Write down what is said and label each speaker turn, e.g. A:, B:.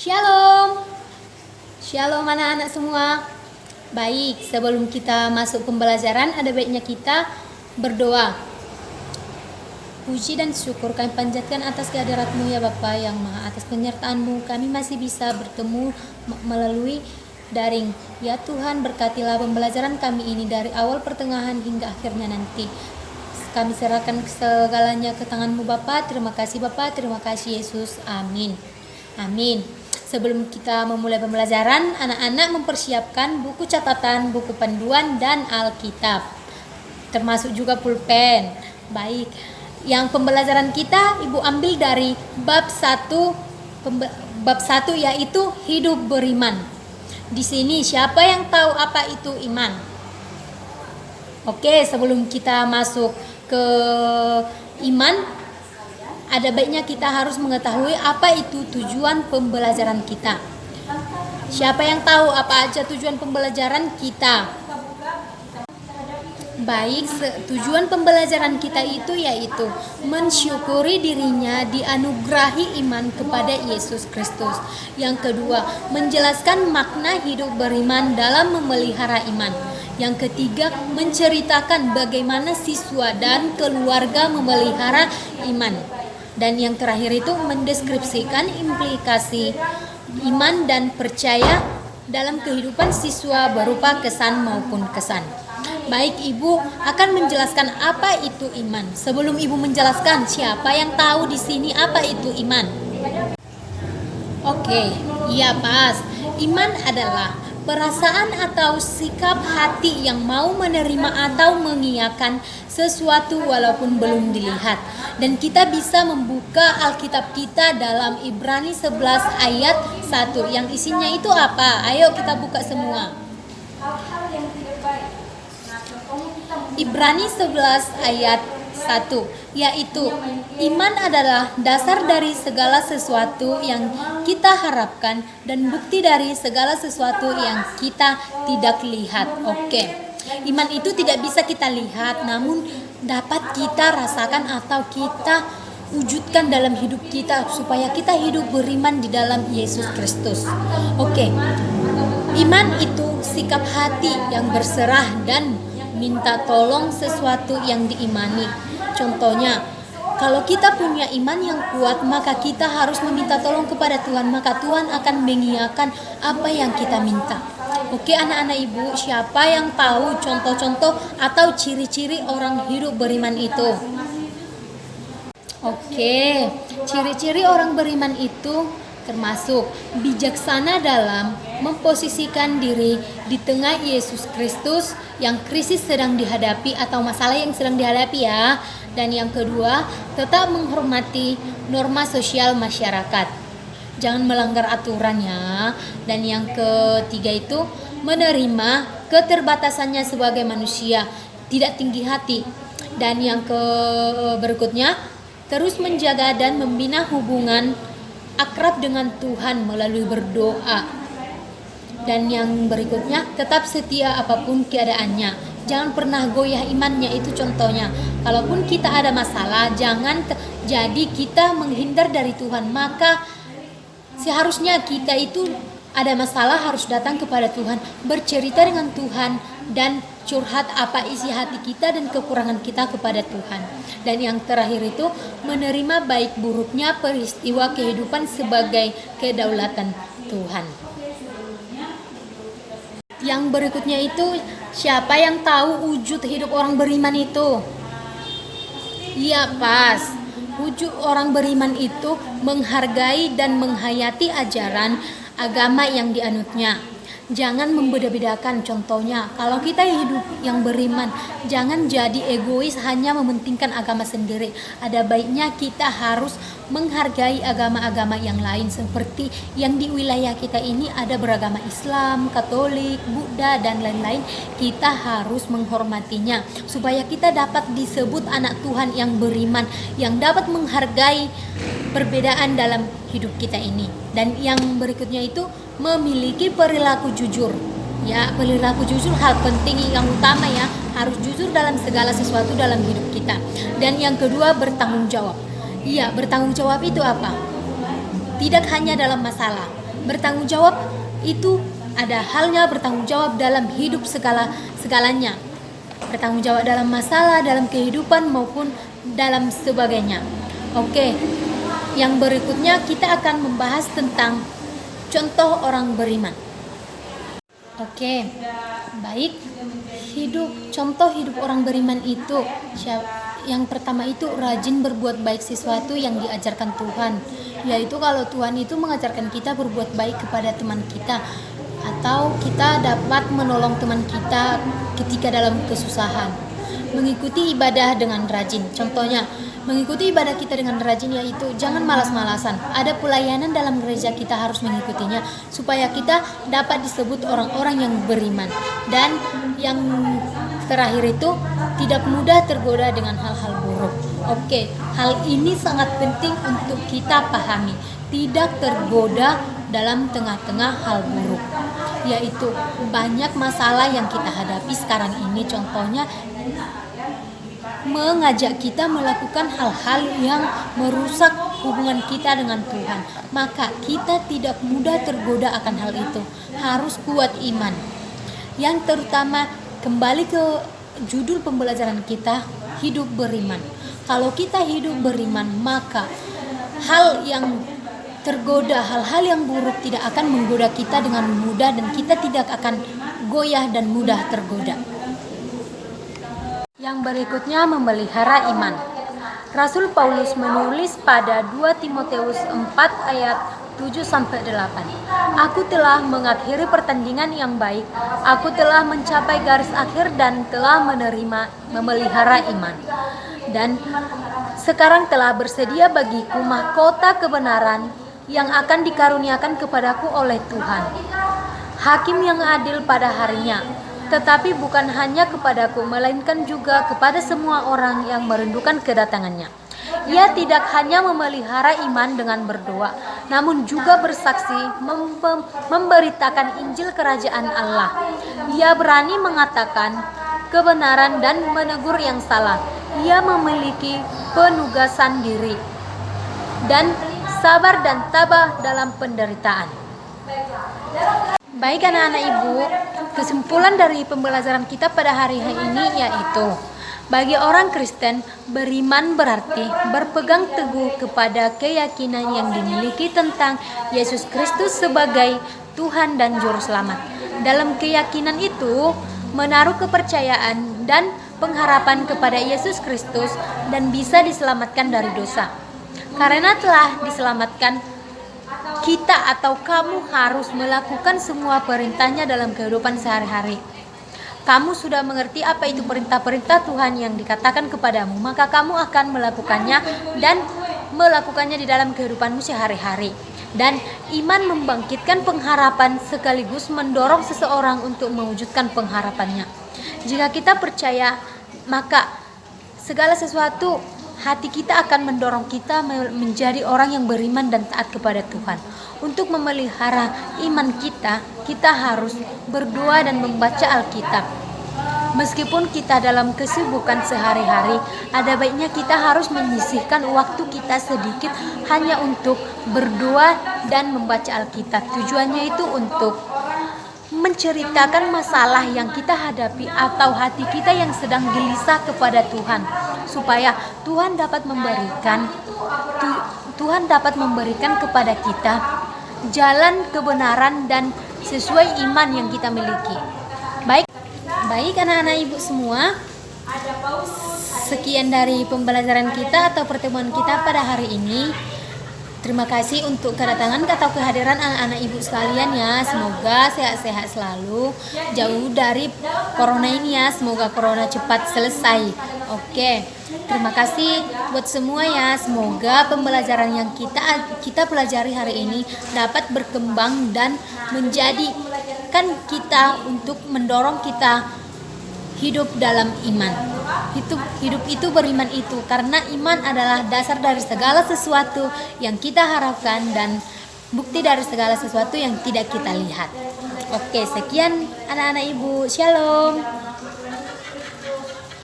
A: Shalom, shalom anak-anak semua. Baik, sebelum kita masuk pembelajaran, ada baiknya kita berdoa. Puji dan syukur kami panjatkan atas kehadirat-Mu ya Bapa yang Maha, atas penyertaan-Mu kami masih bisa bertemu melalui daring. Ya Tuhan, berkatilah pembelajaran kami ini dari awal pertengahan hingga akhirnya nanti. Kami serahkan segalanya ke tangan-Mu Bapa. Terima kasih Bapa, terima kasih Yesus. Amin. Amin. Sebelum kita memulai pembelajaran, anak-anak mempersiapkan buku catatan, buku panduan, dan Alkitab. Termasuk juga pulpen. Baik. Yang pembelajaran kita Ibu ambil dari bab 1 yaitu hidup beriman. Di sini siapa yang tahu apa itu iman? Oke, sebelum kita masuk ke iman, ada baiknya kita harus mengetahui apa itu tujuan pembelajaran kita. Siapa yang tahu apa aja tujuan pembelajaran kita? Baik, tujuan pembelajaran kita itu yaitu mensyukuri dirinya dianugerahi iman kepada Yesus Kristus. Yang kedua, menjelaskan makna hidup beriman dalam memelihara iman. Yang ketiga, menceritakan bagaimana siswa dan keluarga memelihara iman. Dan yang terakhir itu mendeskripsikan implikasi iman dan percaya dalam kehidupan siswa berupa kesan maupun kesan. Baik, Ibu akan menjelaskan apa itu iman. Sebelum Ibu menjelaskan, siapa yang tahu di sini apa itu iman? Oke, iya pas. Iman adalah perasaan atau sikap hati yang mau menerima atau mengiyakan sesuatu walaupun belum dilihat. Dan kita bisa membuka Alkitab kita dalam Ibrani 11 ayat 1. Yang isinya itu apa? Ayo kita buka semua. Ibrani 11 ayat 1, yaitu iman adalah dasar dari segala sesuatu yang kita harapkan dan bukti dari segala sesuatu yang kita tidak lihat. Oke. Iman itu tidak bisa kita lihat, namun dapat kita rasakan atau kita wujudkan dalam hidup kita supaya kita hidup beriman di dalam Yesus Kristus. Oke. Iman itu sikap hati yang berserah dan minta tolong sesuatu yang diimani. Contohnya, kalau kita punya iman yang kuat, maka kita harus meminta tolong kepada Tuhan, maka Tuhan akan mengiyakan apa yang kita minta. Oke anak-anak Ibu, siapa yang tahu contoh-contoh atau ciri-ciri orang hidup beriman itu? Oke, ciri-ciri orang beriman itu termasuk bijaksana dalam memposisikan diri di tengah Yesus Kristus yang krisis sedang dihadapi atau masalah yang sedang dihadapi ya. Dan yang kedua, tetap menghormati norma sosial masyarakat. Jangan melanggar aturan ya. Dan yang ketiga itu menerima keterbatasannya sebagai manusia, tidak tinggi hati. Dan yang berikutnya, terus menjaga dan membina hubungan akrab dengan Tuhan melalui berdoa. Dan yang berikutnya, tetap setia apapun keadaannya. Jangan pernah goyah imannya, itu contohnya. Kalaupun kita ada masalah, jangan jadi kita menghindar dari Tuhan. Maka seharusnya kita itu ada masalah harus datang kepada Tuhan, bercerita dengan Tuhan dan curhat apa isi hati kita dan kekurangan kita kepada Tuhan. Dan yang terakhir itu menerima baik buruknya peristiwa kehidupan sebagai kedaulatan Tuhan. Yang berikutnya itu, siapa yang tahu wujud hidup orang beriman itu? Iya pas. Wujud orang beriman itu menghargai dan menghayati ajaran agama yang dianutnya. Jangan membeda-bedakan. Contohnya, kalau kita hidup yang beriman, jangan jadi egois hanya mementingkan agama sendiri. Ada baiknya kita harus menghargai agama-agama yang lain, seperti yang di wilayah kita ini ada beragama Islam, Katolik, Buddha dan lain-lain. Kita harus menghormatinya supaya kita dapat disebut anak Tuhan yang beriman, yang dapat menghargai perbedaan dalam hidup kita ini. Dan yang berikutnya itu memiliki perilaku jujur. Ya, perilaku jujur hal penting yang utama ya, harus jujur dalam segala sesuatu dalam hidup kita. Dan yang kedua, bertanggung jawab. Iya, bertanggung jawab itu apa? Tidak hanya dalam masalah, Bertanggung jawab itu ada halnya bertanggung jawab dalam hidup segalanya. Bertanggung jawab dalam masalah, dalam kehidupan maupun dalam sebagainya. Oke. Yang berikutnya kita akan membahas tentang contoh orang beriman. Oke. Baik. Contoh hidup orang beriman itu yang pertama itu rajin berbuat baik sesuatu yang diajarkan Tuhan. Yaitu kalau Tuhan itu mengajarkan kita berbuat baik kepada teman kita, atau kita dapat menolong teman kita ketika dalam kesusahan. Mengikuti ibadah dengan rajin. Contohnya, mengikuti ibadah kita dengan rajin yaitu jangan malas-malasan. Ada pelayanan dalam gereja, kita harus mengikutinya supaya kita dapat disebut orang-orang yang beriman. Dan yang terakhir itu tidak mudah tergoda dengan hal-hal buruk. Oke, hal ini sangat penting untuk kita pahami. Tidak tergoda dalam tengah-tengah hal buruk. Yaitu banyak masalah yang kita hadapi sekarang ini, contohnya mengajak kita melakukan hal-hal yang merusak hubungan kita dengan Tuhan. Maka kita tidak mudah tergoda akan hal itu. Harus kuat iman. Yang terutama kembali ke judul pembelajaran kita, hidup beriman. Kalau kita hidup beriman, maka hal yang tergoda, hal-hal yang buruk tidak akan menggoda kita dengan mudah, dan kita tidak akan goyah dan mudah tergoda. Yang berikutnya, memelihara iman. Rasul Paulus menulis pada 2 Timoteus 4 ayat 7-8. Aku telah mengakhiri pertandingan yang baik, aku telah mencapai garis akhir dan telah memelihara iman. Dan sekarang telah bersedia bagiku mahkota kebenaran yang akan dikaruniakan kepadaku oleh Tuhan, Hakim yang adil pada harinya. Tetapi bukan hanya kepadaku, melainkan juga kepada semua orang yang merindukan kedatangannya. Ia tidak hanya memelihara iman dengan berdoa, namun juga bersaksi, memberitakan Injil Kerajaan Allah. Ia berani mengatakan kebenaran dan menegur yang salah. Ia memiliki penugasan diri dan sabar dan tabah dalam penderitaan. Baik anak-anak ibu, kesimpulan dari pembelajaran kita pada hari ini yaitu bagi orang Kristen, beriman berarti berpegang teguh kepada keyakinan yang dimiliki tentang Yesus Kristus sebagai Tuhan dan Juru Selamat. Dalam keyakinan itu, menaruh kepercayaan dan pengharapan kepada Yesus Kristus dan bisa diselamatkan dari dosa. Karena telah diselamatkan, kita atau kamu harus melakukan semua perintahnya dalam kehidupan sehari-hari. Kamu sudah mengerti apa itu perintah-perintah Tuhan yang dikatakan kepadamu, maka kamu akan melakukannya dan melakukannya di dalam kehidupanmu sehari-hari. Dan iman membangkitkan pengharapan sekaligus mendorong seseorang untuk mewujudkan pengharapannya. Jika kita percaya, maka segala sesuatu hati kita akan mendorong kita menjadi orang yang beriman dan taat kepada Tuhan. Untuk memelihara iman kita, kita harus berdoa dan membaca Alkitab. Meskipun kita dalam kesibukan sehari-hari, ada baiknya kita harus menyisihkan waktu kita sedikit hanya untuk berdoa dan membaca Alkitab. Tujuannya itu untuk menceritakan masalah yang kita hadapi atau hati kita yang sedang gelisah kepada Tuhan, supaya Tuhan dapat memberikan kepada kita jalan kebenaran dan sesuai iman yang kita miliki. Baik anak-anak ibu semua, sekian dari pembelajaran kita atau pertemuan kita pada hari ini. Terima kasih untuk kedatangan atau kehadiran anak-anak ibu sekalian ya. Semoga sehat-sehat selalu, jauh dari corona ini ya. Semoga corona cepat selesai. Oke, terima kasih buat semua ya. Semoga pembelajaran yang kita pelajari hari ini dapat berkembang dan menjadikan kita untuk mendorong kita hidup dalam iman. Hidup itu beriman itu, karena iman adalah dasar dari segala sesuatu yang kita harapkan dan bukti dari segala sesuatu yang tidak kita lihat. Oke, sekian anak-anak ibu. Shalom.